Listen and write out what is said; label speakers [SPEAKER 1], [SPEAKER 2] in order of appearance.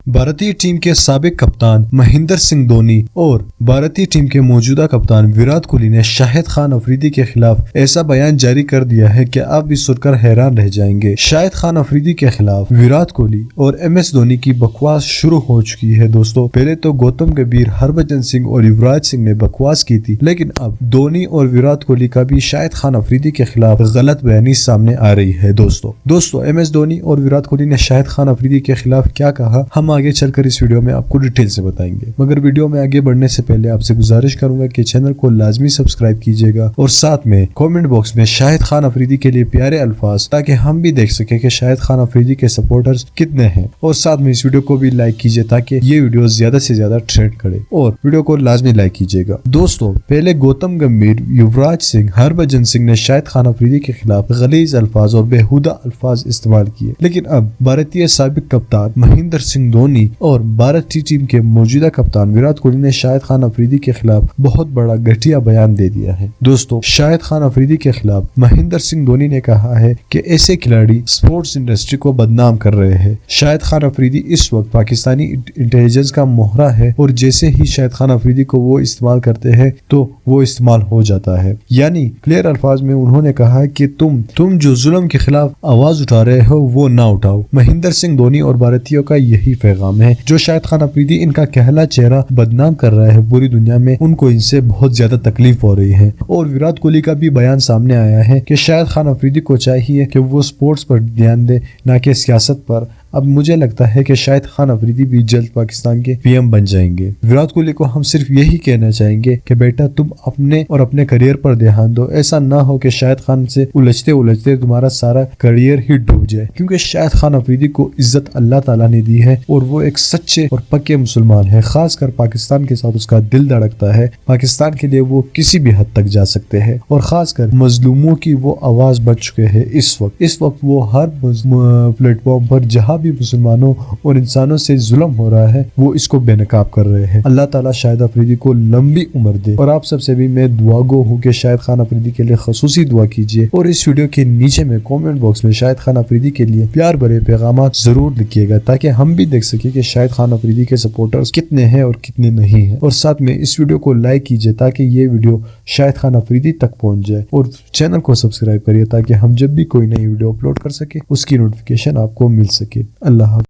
[SPEAKER 1] भारतीय टीम के साबिक कप्तान महेंद्र सिंह धोनी और भारतीय टीम के मौजूदा कप्तान विराट कोहली ने शाहिद खान अफरीदी के खिलाफ ऐसा बयान जारी कर दिया है कि आप भी सुनकर हैरान रह जाएंगे। शाहिद खान अफरीदी के खिलाफ विराट कोहली और MS धोनी की बकवास शुरू हो चुकी है। दोस्तों, पहले तो गौतम गंभीर, हरभजन सिंह और युवराज सिंह ने बकवास की थी, लेकिन अब धोनी और विराट कोहली का भी शाहिद खान अफरीदी के खिलाफ गलत बयानी सामने आ रही है। दोस्तों MS धोनी और विराट कोहली ने शाहिद खान अफरीदी के खिलाफ क्या कहा, हम आगे चलकर इस वीडियो में आपको डिटेल से बताएंगे। मगर वीडियो में आगे बढ़ने से पहले आपसे गुजारिश करूंगा कि चैनल को लाजमी सब्सक्राइब कीजिएगा और साथ में कमेंट बॉक्स में शाहिद खान अफरीदी के लिए प्यारे अल्फाज, ताकि हम भी देख सके कि शाहिद खान अफरीदी के सपोर्टर्स कितने हैं। और साथ में इस वीडियो को भी लाइक कीजिए ताकि ये वीडियो ज्यादा से ज्यादा ट्रेंड करे, और वीडियो को लाजमी लाइक कीजिएगा। दोस्तों, पहले गौतम गंभीर, युवराज सिंह, हरभजन सिंह ने शाहिद खान अफरीदी के खिलाफ गलीज अल्फाज और बेहुदा अल्फाज इस्तेमाल किए, लेकिन अब भारतीय साबिक कप्तान महेंद्र सिंह धोनी और भारतीय टीम के मौजूदा कप्तान विराट कोहली ने शाहिद खान अफरीदी के खिलाफ बहुत बड़ा घटिया बयान दे दिया है। दोस्तों, शाहिद खान अफरीदी के खिलाफ महेंद्र सिंह धोनी ने कहा है कि ऐसे खिलाड़ी स्पोर्ट्स इंडस्ट्री को बदनाम कर रहे हैं। शाहिद खान अफरीदी इस वक्त पाकिस्तानी इंटेलिजेंस का मोहरा है और जैसे ही शाहिद खान अफरीदी को वो इस्तेमाल करते हैं तो वो इस्तेमाल हो जाता है। यानी क्लियर अल्फाज में उन्होंने कहा कि तुम जो जुल्म के खिलाफ आवाज उठा रहे हो वो ना उठाओ। महेंद्र सिंह धोनी और भारतीयों का यही पैगाम है। जो शाहिद खान अफरीदी इनका कहला चेहरा बदनाम कर रहा है पूरी दुनिया में, उनको इनसे बहुत ज्यादा तकलीफ हो रही है। और विराट कोहली का भी बयान सामने आया है कि शाहिद खान अफरीदी को चाहिए कि वो स्पोर्ट्स पर ध्यान दे, ना कि सियासत पर। अब मुझे लगता है कि शाहिद खान अफरीदी भी जल्द पाकिस्तान के PM बन जाएंगे। विराट कोहली को हम सिर्फ यही कहना चाहेंगे कि बेटा तुम अपने और अपने करियर पर ध्यान दो। ऐसा ना हो कि शाहिद खान से उलझते उलझते तुम्हारा सारा करियर ही डूब जाए, क्योंकि शाहिद खान अफरीदी को इज्जत अल्लाह ताला ने दी है और वो एक सच्चे और पक्के मुसलमान है। खासकर पाकिस्तान के साथ उसका दिल धड़कता है। पाकिस्तान के लिए वो किसी भी हद तक जा सकते हैं और खासकर मजलूमों की वो आवाज बन चुके हैं। इस वक्त वो हर प्लेटफॉर्म पर जहाँ भी मुसलमानों और इंसानों से जुल्म हो रहा है वो इसको बेनकाब कर रहे हैं। अल्लाह ताला शाहिद अफरीदी को लंबी उम्र दे। और आप सबसे भी मैं दुआ गो हूँ कि शाहिद खान अफरीदी के लिए खसूसी दुआ कीजिए और इस वीडियो के नीचे में कमेंट बॉक्स में शाहिद खान अफरीदी के लिए प्यार भरे पैगाम जरूर लिखिएगा, ताकि हम भी देख सके कि शाहिद खान अफरीदी के सपोर्टर्स कितने हैं और कितने नहीं है। और साथ में इस वीडियो को लाइक कीजिए ताकि ये वीडियो शाहिद खान अफरीदी तक पहुंच जाए, और चैनल को सब्सक्राइब करिए ताकि हम जब भी कोई नई वीडियो अपलोड कर सके उसकी नोटिफिकेशन आपको मिल सके। अल्लाह।